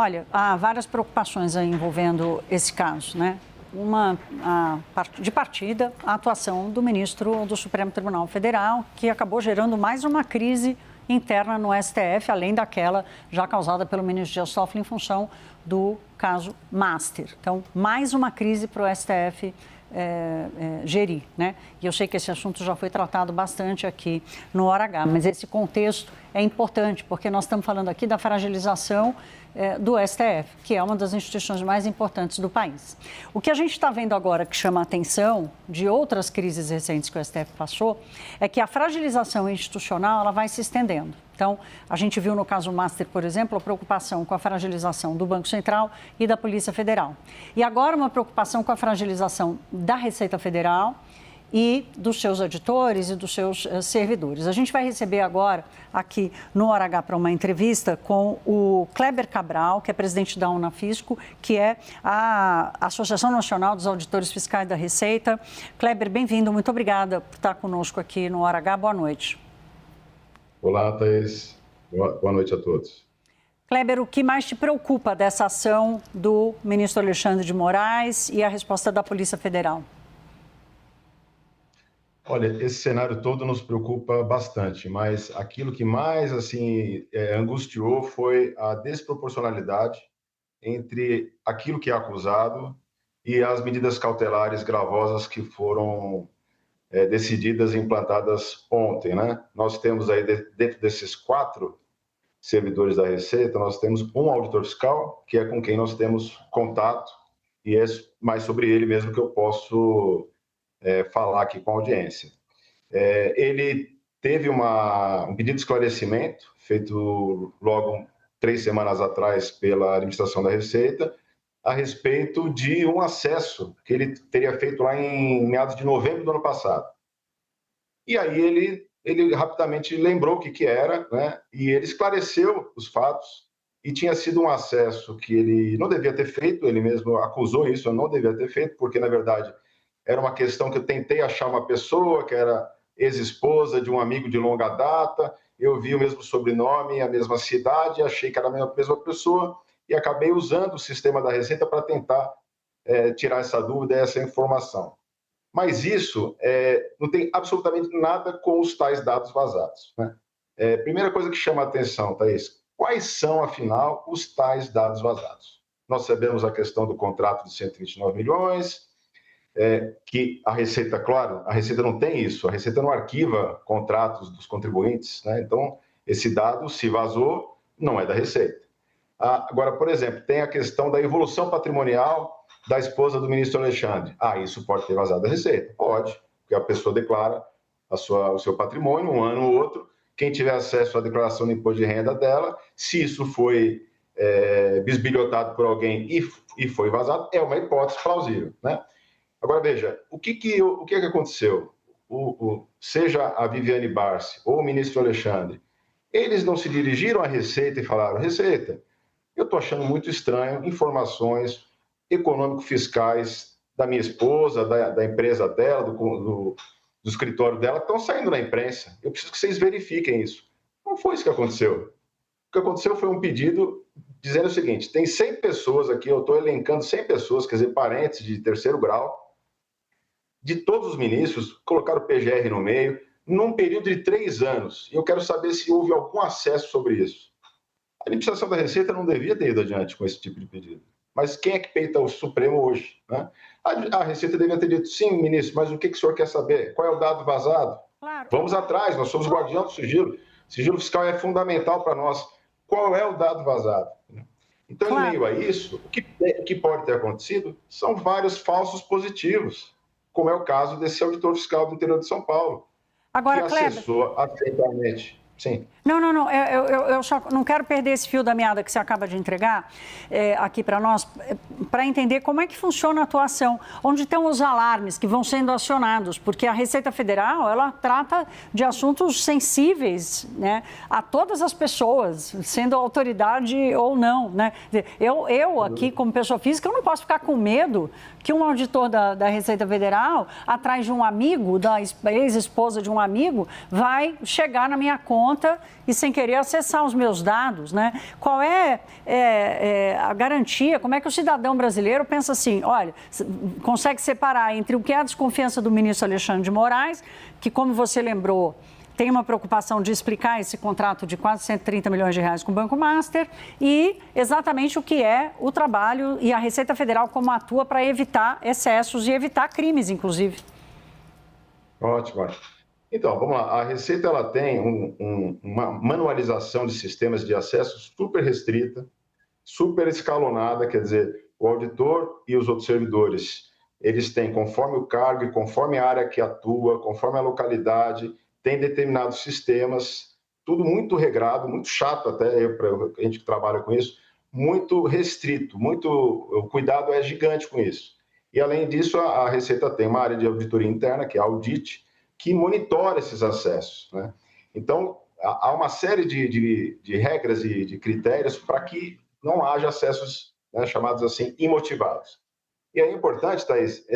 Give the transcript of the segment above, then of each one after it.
Olha, há várias preocupações aí envolvendo esse caso, né? Uma de partida, a atuação do ministro do Supremo Tribunal Federal, que acabou gerando mais uma crise interna no STF, além daquela já causada pelo ministro Dias Toffoli em função do caso Master. Então, mais uma crise para o STF gerir, né? E eu sei que esse assunto já foi tratado bastante aqui no Hora H, mas esse contexto é importante, porque nós estamos falando aqui da fragilização do STF, que é uma das instituições mais importantes do país. O que a gente está vendo agora que chama a atenção de outras crises recentes que o STF passou é que a fragilização institucional ela vai se estendendo. Então, a gente viu no caso Master, por exemplo, a preocupação com a fragilização do Banco Central e da Polícia Federal. E agora uma preocupação com a fragilização da Receita Federal e dos seus auditores e dos seus servidores. A gente vai receber agora, aqui no Hora H, para uma entrevista com o Kleber Cabral, que é presidente da Unafisco, que é a Associação Nacional dos Auditores Fiscais da Receita. Kleber, bem-vindo, muito obrigada por estar conosco aqui no Hora H. Boa noite. Olá, Thaís. Boa noite a todos. Kleber, o que mais te preocupa dessa ação do ministro Alexandre de Moraes e a resposta da Polícia Federal? Olha, esse cenário todo nos preocupa bastante, mas aquilo que mais angustiou foi a desproporcionalidade entre aquilo que é acusado e as medidas cautelares gravosas que foram decididas e implantadas ontem, né? Nós temos aí, dentro desses 4 servidores da Receita, nós temos um auditor fiscal, que é com quem nós temos contato, e é mais sobre ele mesmo que eu posso falar aqui com a audiência. Ele teve um pedido de esclarecimento, feito logo 3 semanas atrás pela administração da Receita, a respeito de um acesso que ele teria feito lá em meados de novembro do ano passado. E aí ele rapidamente lembrou o que era, né? E ele esclareceu os fatos, e tinha sido um acesso que ele não devia ter feito, ele mesmo acusou isso, eu não devia ter feito, porque, na verdade, era uma questão que eu tentei achar uma pessoa que era ex-esposa de um amigo de longa data, eu vi o mesmo sobrenome, a mesma cidade, achei que era a mesma pessoa, e acabei usando o sistema da Receita para tentar tirar essa dúvida, essa informação. Mas isso não tem absolutamente nada com os tais dados vazados, né? Primeira coisa que chama a atenção, Thaís, quais são, afinal, os tais dados vazados? Nós sabemos a questão do contrato de 129 milhões, que a Receita, claro, a Receita não tem isso, a Receita não arquiva contratos dos contribuintes, né? Então, esse dado, se vazou, não é da Receita. Agora, por exemplo, tem a questão da evolução patrimonial da esposa do ministro Alexandre. Isso pode ter vazado da Receita? Pode, porque a pessoa declara o seu patrimônio um ano ou outro, quem tiver acesso à declaração de imposto de renda dela, se isso foi bisbilhotado por alguém e foi vazado, é uma hipótese plausível, né? Agora, veja, o que aconteceu? Seja a Viviane Barsi ou o ministro Alexandre, eles não se dirigiram à Receita e falaram: Receita, eu estou achando muito estranho informações econômico-fiscais da minha esposa, da empresa dela, do escritório dela, que estão saindo na imprensa. Eu preciso que vocês verifiquem isso. Não foi isso que aconteceu. O que aconteceu foi um pedido dizendo o seguinte: tem 100 pessoas aqui, eu estou elencando 100 pessoas, quer dizer, parentes de terceiro grau, de todos os ministros, colocaram o PGR no meio, num período de 3 anos. E eu quero saber se houve algum acesso sobre isso. A administração da Receita não devia ter ido adiante com esse tipo de pedido. Mas quem é que peita o Supremo hoje, né? A Receita devia ter dito: sim, ministro, mas o que o senhor quer saber? Qual é o dado vazado? Claro. Vamos atrás, nós somos guardião do sigilo. Sigilo fiscal é fundamental para nós. Qual é o dado vazado? Então, claro, em meio a isso, o que pode ter acontecido são vários falsos positivos, como é o caso desse auditor fiscal do interior de São Paulo, agora, que acessou acidentalmente. Sim. Não, eu só não quero perder esse fio da meada que você acaba de entregar aqui para nós, para entender como é que funciona a atuação, onde estão os alarmes que vão sendo acionados, porque a Receita Federal, ela trata de assuntos sensíveis, né, a todas as pessoas, sendo autoridade ou não, né? Eu aqui, como pessoa física, eu não posso ficar com medo que um auditor da Receita Federal, atrás de um amigo, da ex-esposa de um amigo, vai chegar na minha conta conta e, sem querer, acessar os meus dados, né? Qual é a garantia? Como é que o cidadão brasileiro pensa assim, olha, consegue separar entre o que é a desconfiança do ministro Alexandre de Moraes, que, como você lembrou, tem uma preocupação de explicar esse contrato de quase 130 milhões de reais com o Banco Master e exatamente o que é o trabalho e a Receita Federal como atua para evitar excessos e evitar crimes, inclusive. Ótimo. Então, vamos lá. A Receita ela tem uma manualização de sistemas de acesso super restrita, super escalonada, quer dizer, o auditor e os outros servidores, eles têm, conforme o cargo e conforme a área que atua, conforme a localidade, tem determinados sistemas, tudo muito regrado, muito chato até, para a gente que trabalha com isso, muito restrito, o cuidado é gigante com isso. E, além disso, a Receita tem uma área de auditoria interna, que é a Audit, que monitora esses acessos, né? Então, há uma série de regras e de critérios para que não haja acessos, né, chamados assim, imotivados. E é importante, Thaís,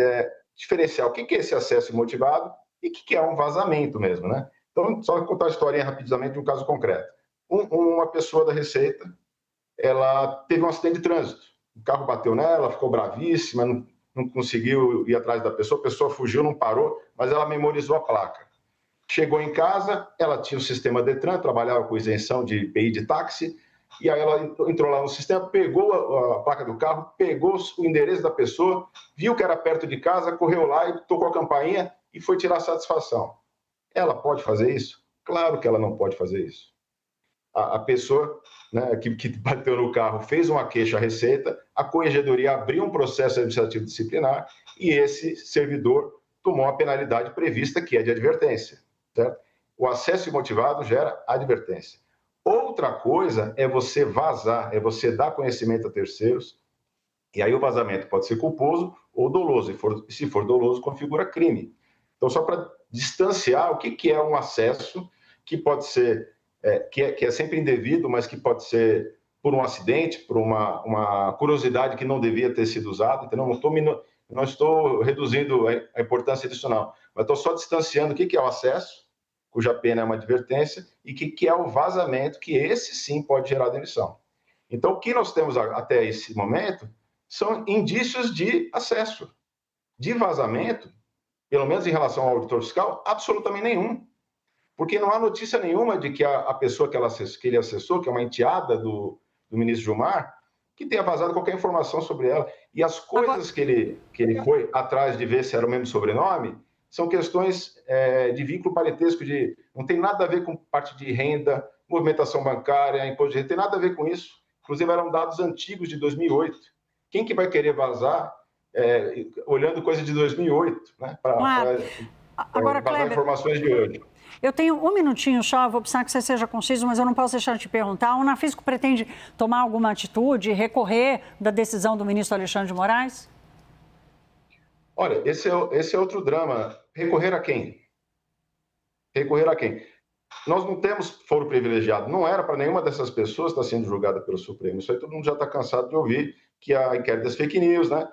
diferenciar o que é esse acesso imotivado e o que é um vazamento mesmo, né? Então, só contar a historinha rapidamente de um caso concreto. Uma pessoa da Receita, ela teve um acidente de trânsito. O carro bateu nela, ficou bravíssima, não conseguiu ir atrás da pessoa, a pessoa fugiu, não parou, mas ela memorizou a placa. Chegou em casa, ela tinha o sistema Detran, trabalhava com isenção de IPI de táxi, e aí ela entrou lá no sistema, pegou a placa do carro, pegou o endereço da pessoa, viu que era perto de casa, correu lá e tocou a campainha e foi tirar satisfação. Ela pode fazer isso? Claro que ela não pode fazer isso. A pessoa, né, que bateu no carro fez uma queixa à Receita, a Corregedoria abriu um processo administrativo disciplinar e esse servidor tomou a penalidade prevista, que é de advertência. Certo? O acesso imotivado gera advertência. Outra coisa é você vazar, é você dar conhecimento a terceiros, e aí o vazamento pode ser culposo ou doloso, e se for doloso, configura crime. Então, só para distanciar o que é um acesso que pode ser, que é sempre indevido, mas que pode ser por um acidente, por uma curiosidade que não devia ter sido usada. Então, não estou reduzindo a importância disso, não, mas estou só distanciando o que é o acesso, cuja pena é uma advertência, e o que é o vazamento, que esse sim pode gerar demissão. Então, o que nós temos até esse momento são indícios de acesso. De vazamento, pelo menos em relação ao auditor fiscal, absolutamente nenhum. Porque não há notícia nenhuma de que a pessoa que ele acessou, que é uma enteada do ministro Gilmar, que tenha vazado qualquer informação sobre ela. E as coisas que ele foi atrás de ver se era o mesmo sobrenome são questões de vínculo parentesco, não tem nada a ver com parte de renda, movimentação bancária, imposto de renda, tem nada a ver com isso. Inclusive, eram dados antigos de 2008. Quem que vai querer vazar olhando coisa de 2008, né, para vazar Kleber, informações de hoje? Eu tenho um minutinho só, vou precisar que você seja conciso, mas eu não posso deixar de te perguntar. O Unafisco pretende tomar alguma atitude, recorrer da decisão do ministro Alexandre de Moraes? Olha, esse é outro drama. Recorrer a quem? Recorrer a quem? Nós não temos foro privilegiado. Não era para nenhuma dessas pessoas estar sendo julgada pelo Supremo. Isso aí todo mundo já está cansado de ouvir, que a inquérito das fake news, né?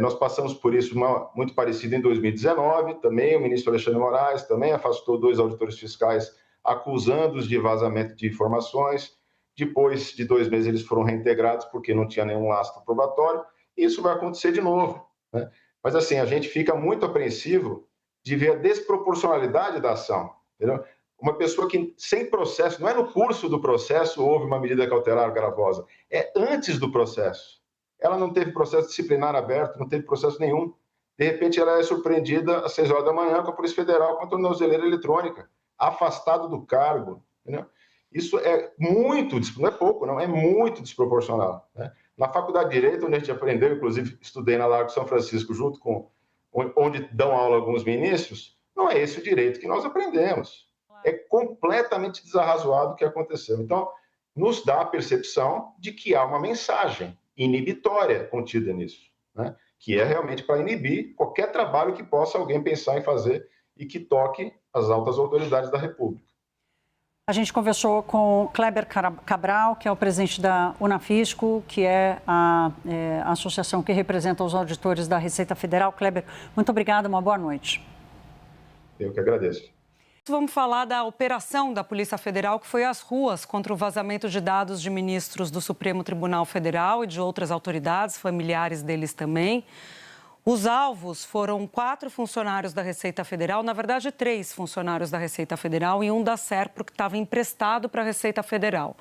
Nós passamos por isso muito parecido em 2019. Também o ministro Alexandre de Moraes também afastou 2 auditores fiscais acusando-os de vazamento de informações. Depois de 2 meses eles foram reintegrados porque não tinha nenhum lastro probatório. E isso vai acontecer de novo, né? Mas, assim, a gente fica muito apreensivo de ver a desproporcionalidade da ação, entendeu? Uma pessoa que, sem processo, não é no curso do processo houve uma medida cautelar gravosa, é antes do processo. Ela não teve processo disciplinar aberto, não teve processo nenhum. De repente, ela é surpreendida às 6 horas da manhã com a Polícia Federal com a tornozeleira eletrônica, afastado do cargo, entendeu? Isso é muito, não é pouco, não, é muito desproporcional, né? Na Faculdade de Direito, onde a gente aprendeu, inclusive estudei na Largo São Francisco, junto com onde dão aula alguns ministros, não é esse o direito que nós aprendemos. É completamente desarrazoado o que aconteceu. Então, nos dá a percepção de que há uma mensagem inibitória contida nisso, né? Que é realmente para inibir qualquer trabalho que possa alguém pensar em fazer e que toque as altas autoridades da República. A gente conversou com Kleber Cabral, que é o presidente da Unafisco, que é a associação que representa os auditores da Receita Federal. Kleber, muito obrigada, uma boa noite. Eu que agradeço. disto, vamos falar da operação da Polícia Federal, que foi às ruas contra o vazamento de dados de ministros do Supremo Tribunal Federal e de outras autoridades, familiares deles também. Os alvos foram 4 funcionários da Receita Federal, na verdade 3 funcionários da Receita Federal e um da Serpro, que estava emprestado para a Receita Federal.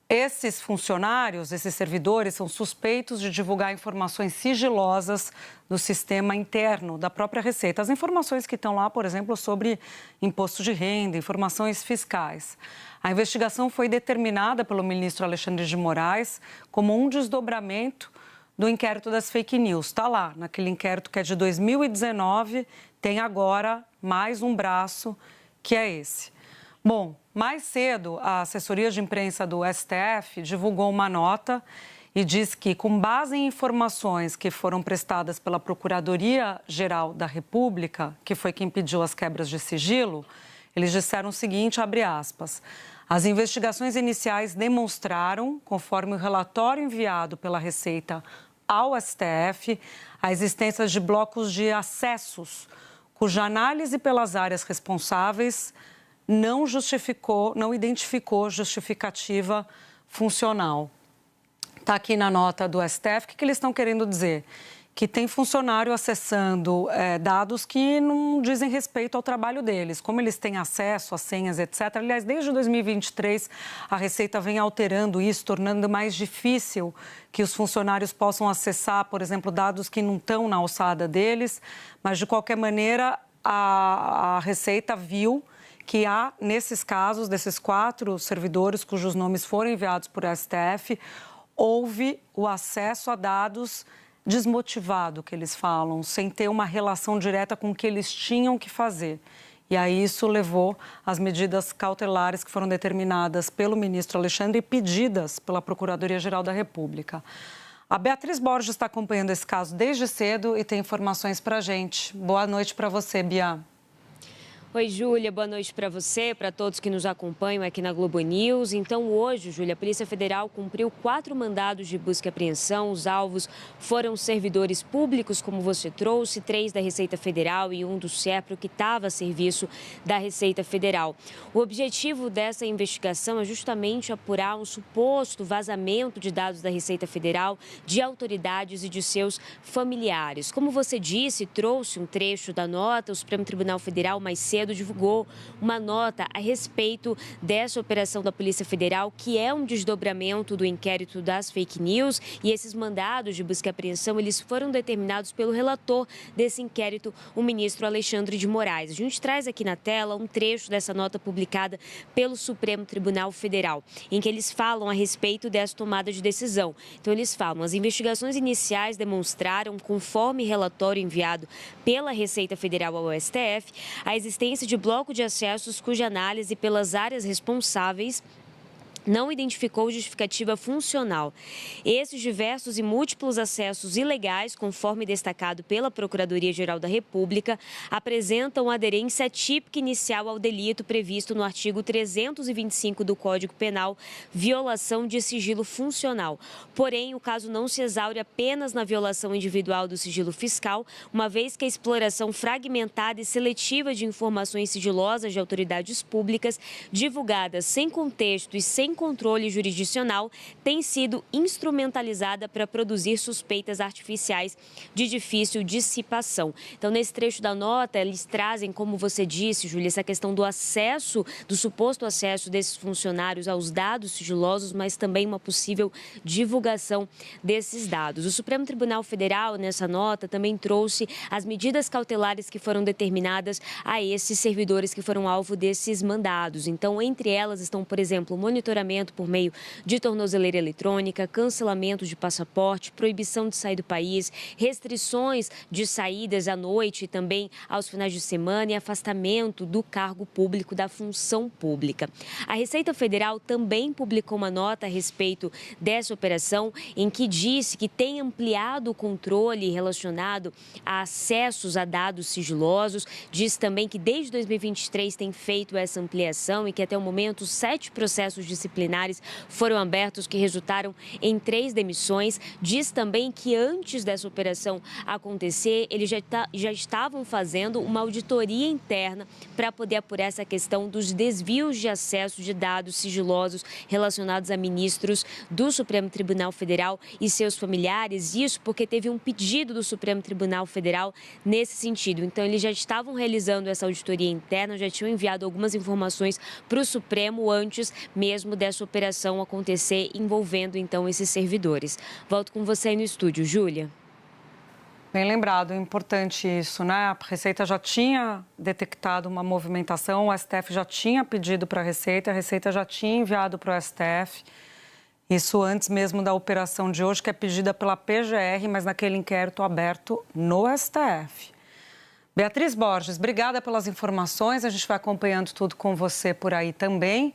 Esses funcionários, esses servidores, são suspeitos de divulgar informações sigilosas do sistema interno da própria Receita. As informações que estão lá, por exemplo, sobre imposto de renda, informações fiscais. A investigação foi determinada pelo ministro Alexandre de Moraes como um desdobramento do inquérito das fake news. Está lá, naquele inquérito que é de 2019, tem agora mais um braço, que é esse. Bom, mais cedo, a assessoria de imprensa do STF divulgou uma nota e diz que, com base em informações que foram prestadas pela Procuradoria-Geral da República, que foi quem pediu as quebras de sigilo, eles disseram o seguinte, abre aspas, as investigações iniciais demonstraram, conforme o relatório enviado pela Receita ao STF, a existência de blocos de acessos, cuja análise pelas áreas responsáveis não identificou justificativa funcional. Está aqui na nota do STF, o que eles estão querendo dizer? Que tem funcionário acessando dados que não dizem respeito ao trabalho deles. Como eles têm acesso a senhas, etc. Aliás, desde 2023, a Receita vem alterando isso, tornando mais difícil que os funcionários possam acessar, por exemplo, dados que não estão na alçada deles. Mas, de qualquer maneira, a Receita viu que há, nesses casos, desses 4 servidores cujos nomes foram enviados por STF, houve o acesso a dados desmotivado, que eles falam, sem ter uma relação direta com o que eles tinham que fazer. E aí isso levou às medidas cautelares que foram determinadas pelo ministro Alexandre e pedidas pela Procuradoria-Geral da República. A Beatriz Borges está acompanhando esse caso desde cedo e tem informações para a gente. Boa noite para você, Bia. Oi, Júlia, boa noite para você, para todos que nos acompanham aqui na Globo News. Então, hoje, Júlia, a Polícia Federal cumpriu 4 mandados de busca e apreensão. Os alvos foram servidores públicos, como você trouxe, 3 da Receita Federal e 1 do Serpro, que estava a serviço da Receita Federal. O objetivo dessa investigação é justamente apurar um suposto vazamento de dados da Receita Federal, de autoridades e de seus familiares. Como você disse, trouxe um trecho da nota, o Supremo Tribunal Federal mais cedo divulgou uma nota a respeito dessa operação da Polícia Federal, que é um desdobramento do inquérito das fake news, e esses mandados de busca e apreensão, eles foram determinados pelo relator desse inquérito, o ministro Alexandre de Moraes. A gente traz aqui na tela um trecho dessa nota publicada pelo Supremo Tribunal Federal, em que eles falam a respeito dessa tomada de decisão. Então, eles falam, as investigações iniciais demonstraram, conforme relatório enviado pela Receita Federal ao STF, a existência de bloco de acessos cuja análise pelas áreas responsáveis não identificou justificativa funcional. Esses diversos e múltiplos acessos ilegais, conforme destacado pela Procuradoria-Geral da República, apresentam aderência típica inicial ao delito previsto no artigo 325 do Código Penal, violação de sigilo funcional. Porém, o caso não se exaure apenas na violação individual do sigilo fiscal, uma vez que a exploração fragmentada e seletiva de informações sigilosas de autoridades públicas, divulgadas sem contexto e sem controle jurisdicional, tem sido instrumentalizada para produzir suspeitas artificiais de difícil dissipação. Então, nesse trecho da nota, eles trazem, como você disse, Júlia, essa questão do acesso, do suposto acesso desses funcionários aos dados sigilosos, mas também uma possível divulgação desses dados. O Supremo Tribunal Federal, nessa nota, também trouxe as medidas cautelares que foram determinadas a esses servidores que foram alvo desses mandados. Então, entre elas estão, por exemplo, o monitoramento por meio de tornozeleira eletrônica, cancelamento de passaporte, proibição de sair do país, restrições de saídas à noite e também aos finais de semana e afastamento do cargo público, da função pública. A Receita Federal também publicou uma nota a respeito dessa operação, em que disse que tem ampliado o controle relacionado a acessos a dados sigilosos. Diz também que desde 2023 tem feito essa ampliação e que até o momento 7 processos disciplinares disciplinares foram abertos que resultaram em 3 demissões. Diz também que antes dessa operação acontecer, eles já estavam fazendo uma auditoria interna para poder apurar essa questão dos desvios de acesso de dados sigilosos relacionados a ministros do Supremo Tribunal Federal e seus familiares. Isso porque teve um pedido do Supremo Tribunal Federal nesse sentido. Então, eles já estavam realizando essa auditoria interna, já tinham enviado algumas informações para o Supremo antes mesmo dessa operação acontecer, envolvendo, então, esses servidores. Volto com você aí no estúdio, Júlia. Bem lembrado, é importante isso, né? A Receita já tinha detectado uma movimentação, o STF já tinha pedido para a Receita já tinha enviado para o STF. Isso antes mesmo da operação de hoje, que é pedida pela PGR, mas naquele inquérito aberto no STF. Beatriz Borges, obrigada pelas informações. A gente vai acompanhando tudo com você por aí também.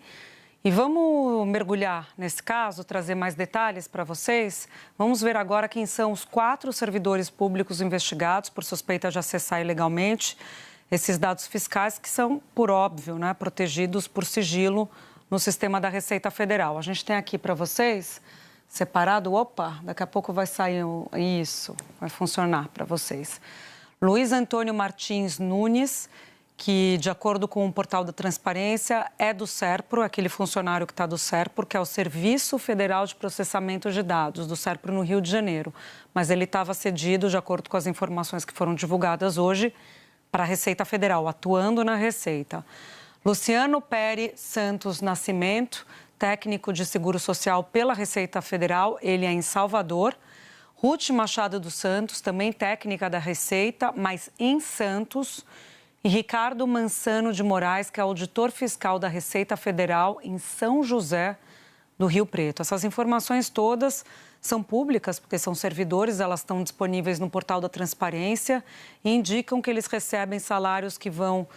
E vamos mergulhar nesse caso, trazer mais detalhes para vocês. Vamos ver agora quem são os 4 servidores públicos investigados por suspeita de acessar ilegalmente esses dados fiscais que são, por óbvio, né, protegidos por sigilo no sistema da Receita Federal. A gente tem aqui para vocês, separado, daqui a pouco vai sair isso, vai funcionar para vocês. Luiz Antônio Martins Nunes, que, de acordo com o portal da Transparência, é do SERPRO, aquele funcionário que está do SERPRO, que é o Serviço Federal de Processamento de Dados, do SERPRO no Rio de Janeiro. Mas ele estava cedido, de acordo com as informações que foram divulgadas hoje, para a Receita Federal, atuando na Receita. Luciano Peri Santos Nascimento, técnico de Seguro Social pela Receita Federal, ele é em Salvador. Ruth Machado dos Santos, também técnica da Receita, mas em Santos. E Ricardo Mansano de Moraes, que é auditor fiscal da Receita Federal em São José do Rio Preto. Essas informações todas são públicas, porque são servidores, elas estão disponíveis no portal da Transparência e indicam que eles recebem salários que vão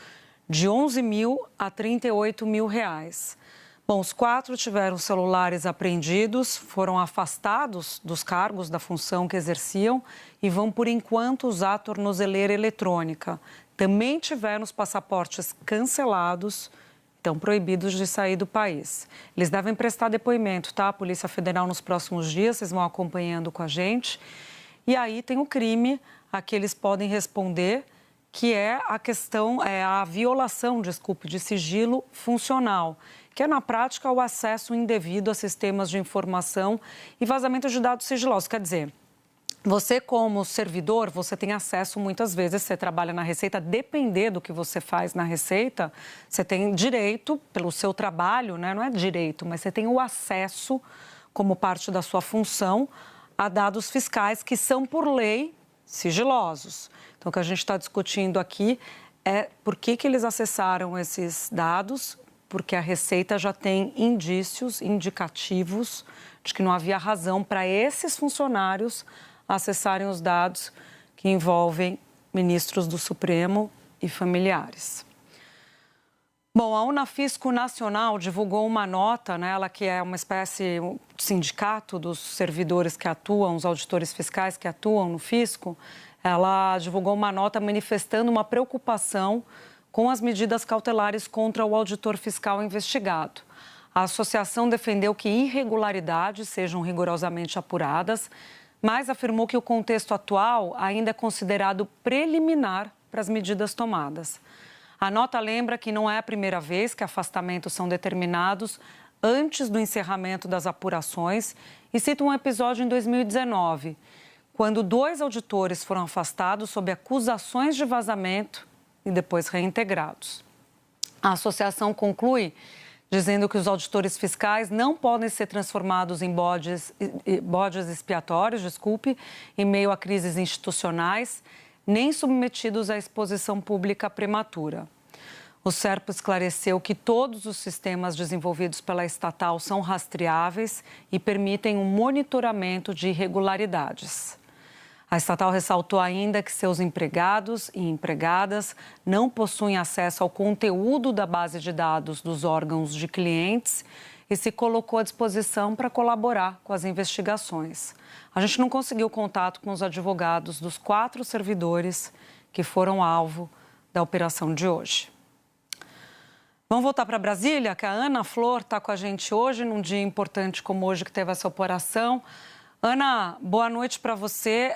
de 11 mil a 38 mil reais. Bom, os 4 tiveram celulares apreendidos, foram afastados dos cargos da função que exerciam e vão, por enquanto, usar a tornozeleira eletrônica. Também tiveram os passaportes cancelados, estão proibidos de sair do país. Eles devem prestar depoimento, tá? A Polícia Federal nos próximos dias, vocês vão acompanhando com a gente. E aí tem o crime a que eles podem responder, que é a questão, a violação, de sigilo funcional, que é, na prática, o acesso indevido a sistemas de informação e vazamento de dados sigilosos. Quer dizer, você, como servidor, você tem acesso, muitas vezes, você trabalha na Receita, depender do que você faz na Receita, você tem direito, pelo seu trabalho, né? Não é direito, mas você tem o acesso, como parte da sua função, a dados fiscais que são, por lei, sigilosos. Então, o que a gente está discutindo aqui é por que eles acessaram esses dados, porque a Receita já tem indícios, indicativos, de que não havia razão para esses funcionários acessarem os dados que envolvem ministros do Supremo e familiares. Bom, a Unafisco Nacional divulgou uma nota, né, ela que é uma espécie de sindicato dos servidores que atuam, os auditores fiscais que atuam no fisco, ela divulgou uma nota manifestando uma preocupação com as medidas cautelares contra o auditor fiscal investigado. A associação defendeu que irregularidades sejam rigorosamente apuradas, mas afirmou que o contexto atual ainda é considerado preliminar para as medidas tomadas. A nota lembra que não é a primeira vez que afastamentos são determinados antes do encerramento das apurações e cita um episódio em 2019, quando 2 auditores foram afastados sob acusações de vazamento e depois reintegrados. A associação conclui dizendo que os auditores fiscais não podem ser transformados em bodes expiatórios, em meio a crises institucionais, nem submetidos à exposição pública prematura. O SERPRO esclareceu que todos os sistemas desenvolvidos pela estatal são rastreáveis e permitem um monitoramento de irregularidades. A estatal ressaltou ainda que seus empregados e empregadas não possuem acesso ao conteúdo da base de dados dos órgãos de clientes e se colocou à disposição para colaborar com as investigações. A gente não conseguiu contato com os advogados dos 4 servidores que foram alvo da operação de hoje. Vamos voltar para Brasília, que a Ana Flor está com a gente hoje, num dia importante como hoje, que teve essa operação. Ana, boa noite para você.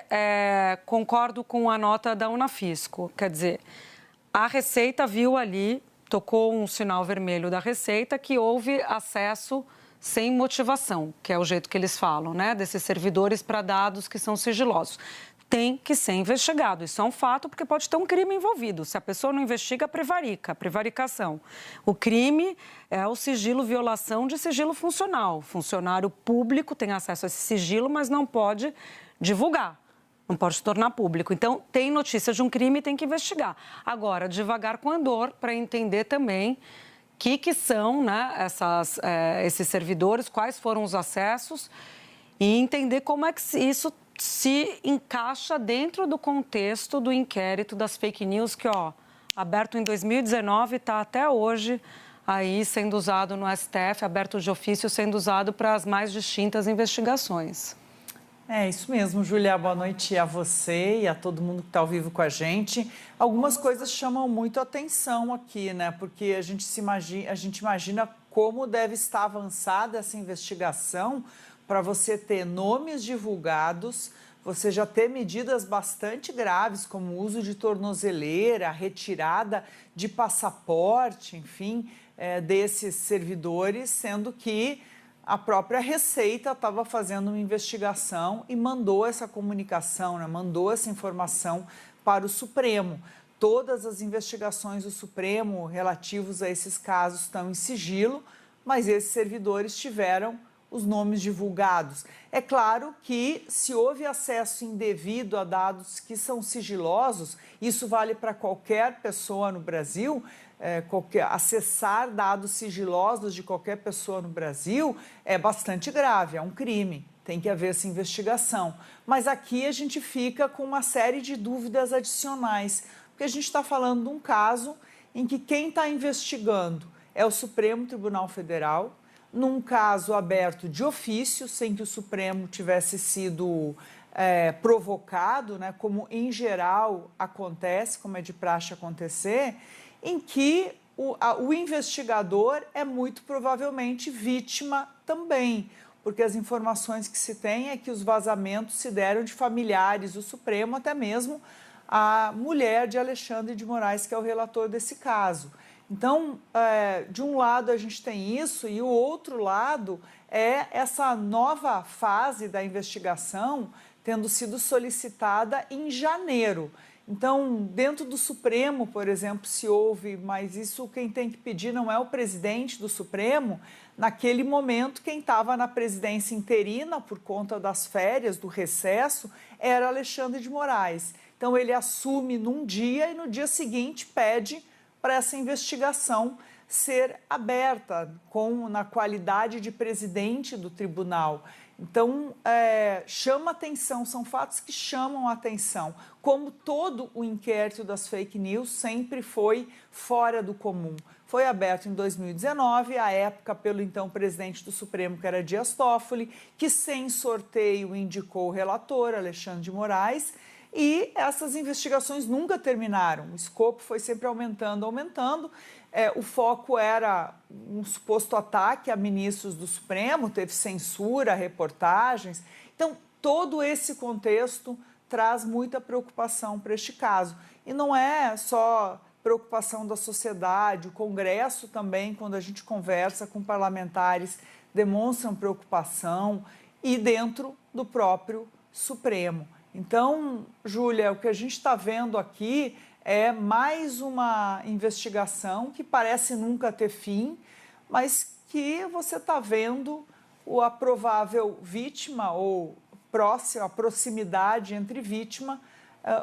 Concordo com a nota da Unafisco. Quer dizer, a Receita viu ali, tocou um sinal vermelho da Receita, que houve acesso sem motivação, que é o jeito que eles falam, né? Desses servidores para dados que são sigilosos. Tem que ser investigado. Isso é um fato, porque pode ter um crime envolvido. Se a pessoa não investiga, prevarica, prevaricação. O crime é o sigilo, violação de sigilo funcional. O funcionário público tem acesso a esse sigilo, mas não pode divulgar, não pode tornar público. Então, tem notícia de um crime e tem que investigar. Agora, devagar com andor, para entender também que são, né, esses servidores, quais foram os acessos e entender como é que isso se encaixa dentro do contexto do inquérito das fake news que, aberto em 2019, está até hoje aí sendo usado no STF, aberto de ofício, sendo usado para as mais distintas investigações. É isso mesmo, Júlia. Boa noite a você e a todo mundo que está ao vivo com a gente. Algumas coisas chamam muito a atenção aqui, né? Porque a gente imagina como deve estar avançada essa investigação para você ter nomes divulgados, você já ter medidas bastante graves, como o uso de tornozeleira, retirada de passaporte, enfim, desses servidores, sendo que a própria Receita estava fazendo uma investigação e mandou essa comunicação, né? Mandou essa informação para o Supremo. Todas as investigações do Supremo relativos a esses casos estão em sigilo, mas esses servidores tiveram os nomes divulgados. É claro que, se houve acesso indevido a dados que são sigilosos, isso vale para qualquer pessoa no Brasil, acessar dados sigilosos de qualquer pessoa no Brasil é bastante grave, é um crime, tem que haver essa investigação. Mas aqui a gente fica com uma série de dúvidas adicionais, porque a gente está falando de um caso em que quem está investigando é o Supremo Tribunal Federal, num caso aberto de ofício, sem que o Supremo tivesse sido provocado, né, como em geral acontece, como é de praxe acontecer, em que o investigador é muito provavelmente vítima também, porque as informações que se tem é que os vazamentos se deram de familiares do Supremo, até mesmo a mulher de Alexandre de Moraes, que é o relator desse caso. Então, de um lado a gente tem isso e o outro lado é essa nova fase da investigação tendo sido solicitada em janeiro. Então, dentro do Supremo, por exemplo, se houve, mas isso quem tem que pedir não é o presidente do Supremo, naquele momento quem estava na presidência interina por conta das férias, do recesso, era Alexandre de Moraes. Então, ele assume num dia e no dia seguinte pede para essa investigação ser aberta na qualidade de presidente do tribunal. Então, chama atenção, são fatos que chamam a atenção. Como todo o inquérito das fake news sempre foi fora do comum. Foi aberto em 2019, à época pelo então presidente do Supremo, que era Dias Toffoli, que sem sorteio indicou o relator, Alexandre de Moraes, e essas investigações nunca terminaram. O escopo foi sempre aumentando. O foco era um suposto ataque a ministros do Supremo, teve censura, reportagens. Então, todo esse contexto traz muita preocupação para este caso. E não é só preocupação da sociedade, o Congresso também, quando a gente conversa com parlamentares, demonstram preocupação, e dentro do próprio Supremo. Então, Júlia, o que a gente está vendo aqui é mais uma investigação que parece nunca ter fim, mas que você está vendo a provável vítima ou a proximidade entre vítima,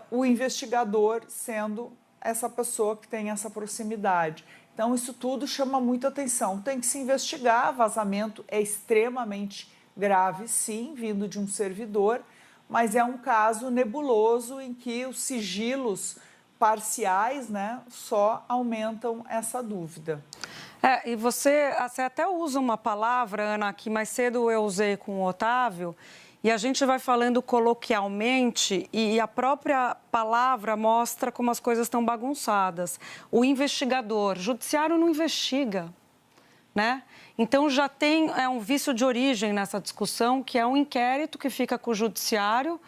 o investigador sendo essa pessoa que tem essa proximidade. Então, isso tudo chama muita atenção. Tem que se investigar, vazamento é extremamente grave, sim, vindo de um servidor, mas é um caso nebuloso em que os sigilos parciais, né, só aumentam essa dúvida. E você até usa uma palavra, Ana, que mais cedo eu usei com o Otávio, e a gente vai falando coloquialmente e a própria palavra mostra como as coisas estão bagunçadas. O investigador, judiciário não investiga, né? Então já tem um vício de origem nessa discussão, que é um inquérito que fica com o judiciário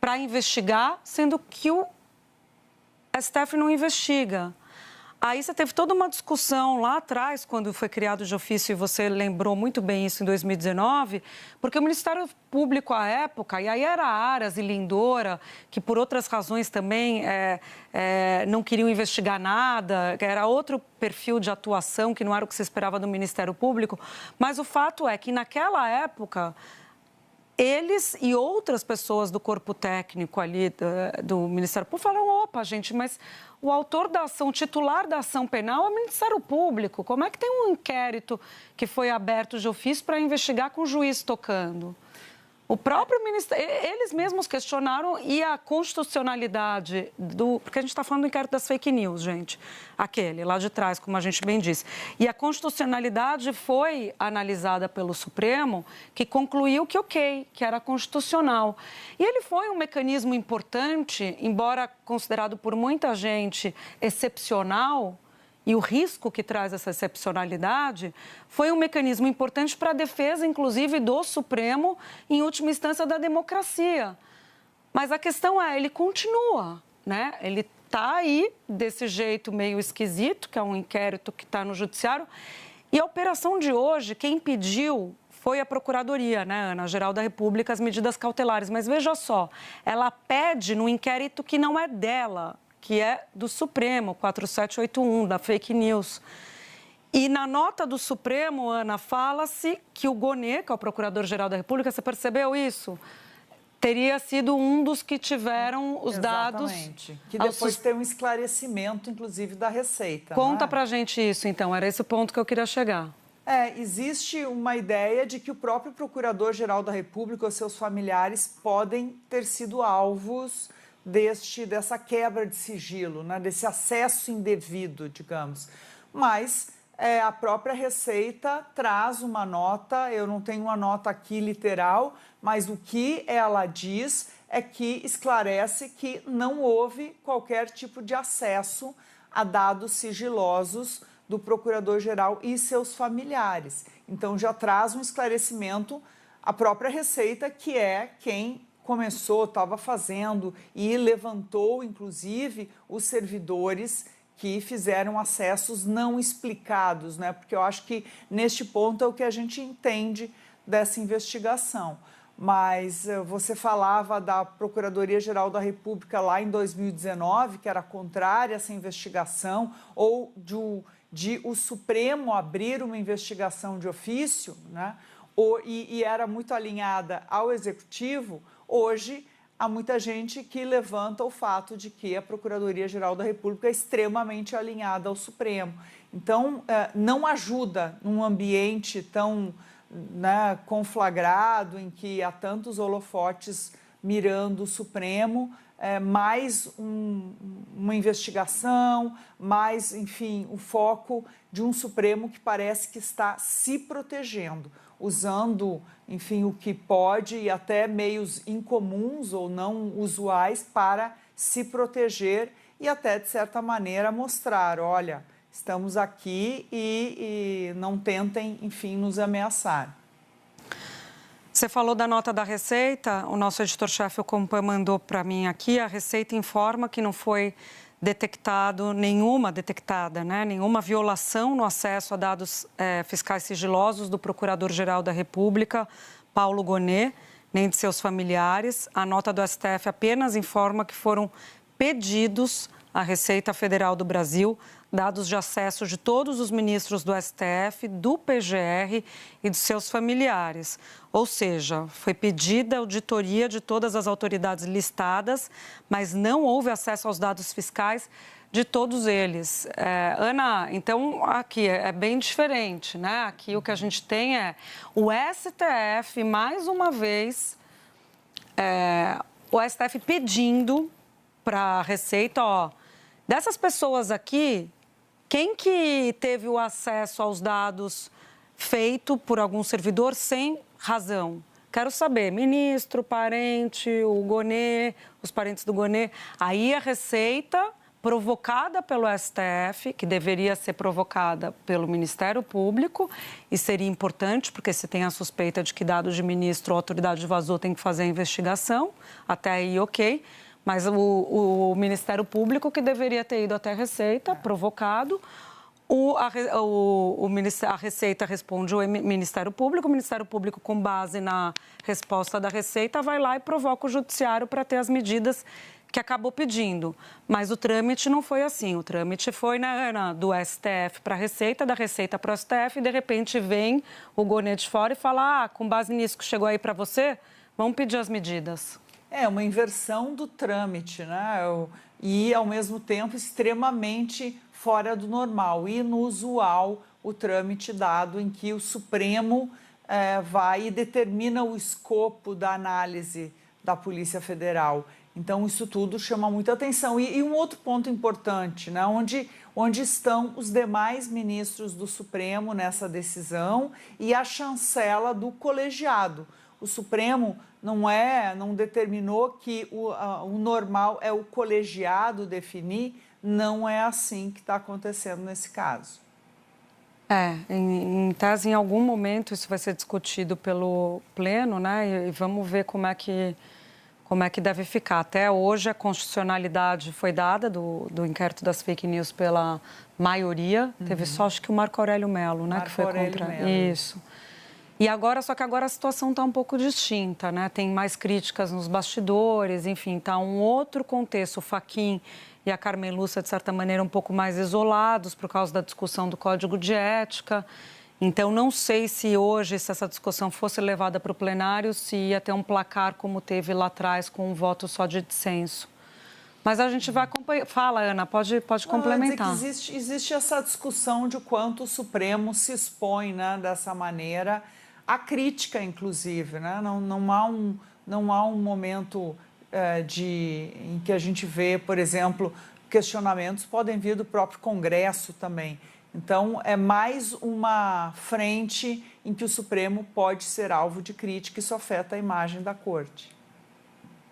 para investigar, sendo que o STF não investiga. Aí você teve toda uma discussão lá atrás, quando foi criado de ofício, e você lembrou muito bem isso em 2019, porque o Ministério Público, à época, e aí era Aras e Lindora, que por outras razões também não queriam investigar nada, era outro perfil de atuação, que não era o que se esperava do Ministério Público, mas o fato é que naquela época eles e outras pessoas do corpo técnico ali do Ministério Público falaram, opa, gente, mas o autor da ação, o titular da ação penal é o Ministério Público. Como é que tem um inquérito que foi aberto de ofício para investigar com o juiz tocando? O próprio Ministério, eles mesmos questionaram e a constitucionalidade porque a gente está falando do inquérito das fake news, gente, aquele lá de trás, como a gente bem disse. E a constitucionalidade foi analisada pelo Supremo, que concluiu que que era constitucional. E ele foi um mecanismo importante, embora considerado por muita gente excepcional, e o risco que traz essa excepcionalidade foi um mecanismo importante para a defesa, inclusive, do Supremo, em última instância, da democracia. Mas a questão ele continua, né? Ele está aí desse jeito meio esquisito, que é um inquérito que está no judiciário. E a operação de hoje, quem pediu foi a Procuradoria, né, Ana, Geral da República, as medidas cautelares. Mas veja só, ela pede no inquérito que não é dela, que é do Supremo, 4781, da fake news. E na nota do Supremo, Ana, fala-se que o Gonê, que é o Procurador-Geral da República, você percebeu isso? Teria sido um dos que tiveram os dados... Exatamente. Que depois tem um esclarecimento, inclusive, da Receita. Conta pra gente isso, então. Era esse o ponto que eu queria chegar. Existe uma ideia de que o próprio Procurador-Geral da República ou seus familiares podem ter sido alvos dessa quebra de sigilo, né, desse acesso indevido, digamos. Mas a própria Receita traz uma nota, eu não tenho uma nota aqui literal, mas o que ela diz é que esclarece que não houve qualquer tipo de acesso a dados sigilosos do Procurador-Geral e seus familiares. Então, já traz um esclarecimento a própria Receita, que é quem começou, estava fazendo e levantou, inclusive, os servidores que fizeram acessos não explicados, né? Porque eu acho que neste ponto é o que a gente entende dessa investigação. Mas você falava da Procuradoria-Geral da República lá em 2019, que era contrária a essa investigação, ou de o Supremo abrir uma investigação de ofício, né? E era muito alinhada ao Executivo. Hoje, há muita gente que levanta o fato de que a Procuradoria-Geral da República é extremamente alinhada ao Supremo. Então, não ajuda num ambiente tão, né, conflagrado, em que há tantos holofotes mirando o Supremo, mais uma investigação, mais, enfim, o foco de um Supremo que parece que está se protegendo, usando, enfim, o que pode e até meios incomuns ou não usuais para se proteger e até, de certa maneira, mostrar, olha, estamos aqui e não tentem, enfim, nos ameaçar. Você falou da nota da Receita, o nosso editor-chefe, o Compan, mandou para mim aqui, a Receita informa que não foi nenhuma violação no acesso a dados fiscais sigilosos do Procurador-Geral da República, Paulo Gonê, nem de seus familiares. A nota do STF apenas informa que foram pedidos à Receita Federal do Brasil dados de acesso de todos os ministros do STF, do PGR e de seus familiares. Ou seja, foi pedida a auditoria de todas as autoridades listadas, mas não houve acesso aos dados fiscais de todos eles. Ana, então aqui é bem diferente, né? Aqui o que a gente tem é o STF, mais uma vez, o STF pedindo para a Receita, dessas pessoas aqui, quem que teve o acesso aos dados feito por algum servidor sem razão? Quero saber, ministro, parente, o Gonê, os parentes do Gonê. Aí a Receita, provocada pelo STF, que deveria ser provocada pelo Ministério Público, e seria importante, porque se tem a suspeita de que dados de ministro, a autoridade vazou, tem que fazer a investigação, até aí ok, mas o Ministério Público que deveria ter ido até a Receita, provocado, a Receita responde o Ministério Público, com base na resposta da Receita, vai lá e provoca o Judiciário para ter as medidas que acabou pedindo. Mas o trâmite não foi assim. O trâmite foi do STF para a Receita, da Receita para o STF, e de repente vem o Gonê de fora e fala, com base nisso que chegou aí para você, vamos pedir as medidas. É uma inversão do trâmite, né? E, ao mesmo tempo, extremamente fora do normal, inusual o trâmite dado em que o Supremo vai e determina o escopo da análise da Polícia Federal. Então, isso tudo chama muita atenção. E um outro ponto importante, né? Onde estão os demais ministros do Supremo nessa decisão e a chancela do colegiado. O Supremo não determinou que o normal é o colegiado definir, não é assim que está acontecendo nesse caso. Em tese, em algum momento isso vai ser discutido pelo Pleno, né? E vamos ver como é que deve ficar. Até hoje, a constitucionalidade foi dada do inquérito das fake news pela maioria. Teve só, acho que o Marco Aurélio Mello, né? Que foi contra. Isso. E agora, só que agora a situação está um pouco distinta, né? Tem mais críticas nos bastidores, enfim, está um outro contexto. O Fachin e a Carmen Lúcia, de certa maneira, um pouco mais isolados por causa da discussão do Código de Ética. Então, não sei se hoje, se essa discussão fosse levada para o plenário, se ia ter um placar como teve lá atrás, com um voto só de dissenso. Mas a gente vai acompanhar. Fala, Ana, pode complementar. Existe essa discussão de quanto o Supremo se expõe, né, dessa maneira, à crítica, inclusive, né? Não há um momento em que a gente vê, por exemplo, questionamentos podem vir do próprio Congresso também. Então, é mais uma frente em que o Supremo pode ser alvo de crítica e isso afeta a imagem da Corte.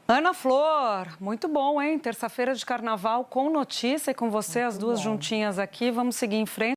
Ana Flor, muito bom, hein? Terça-feira de Carnaval com notícia e com você, as duas juntinhas aqui. Vamos seguir em frente.